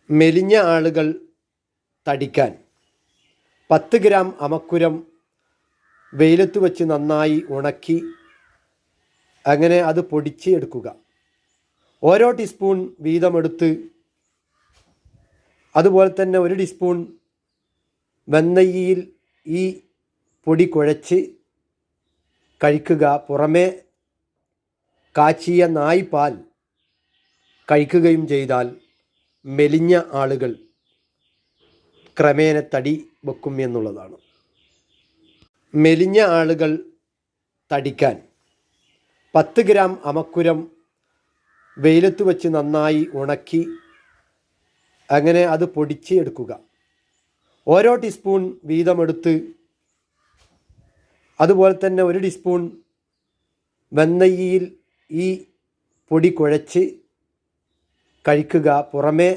മെലിഞ്ഞ ആളുകൾ തടിക്കാൻ 10 ഗ്രാം അമക്കുരം വെയിലത്ത് വെച്ച് നന്നായി ഉണക്കി അങ്ങനെ അത് പൊടിച്ച് എടുക്കുക. ഓരോ ടീസ്പൂൺ വീതമെടുത്ത് അതുപോലെ തന്നെ 1 ടീസ്പൂൺ വെണ്ണയിൽ ഈ പൊടി കുഴച്ച് കഴിക്കുക. പുറമേ കാച്ചിയ നായ്പാൽ കഴിക്കുകയും ചെയ്താൽ മെലിഞ്ഞ ആളുകൾ ക്രമേണ തടി വെക്കും എന്നുള്ളതാണ്. മെലിഞ്ഞ ആളുകൾ തടിക്കാൻ 10 ഗ്രാം അമക്കുരം വെയിലത്ത് വെച്ച് നന്നായി ഉണക്കി അങ്ങനെ അത് പൊടിച്ച് എടുക്കുക. ഓരോ ടീസ്പൂൺ വീതമെടുത്ത് അതുപോലെ തന്നെ 1 ടീസ്പൂൺ വെണ്ണയിൽ ഈ പൊടി കുഴച്ച് കഴിക്കുക. പുറമേ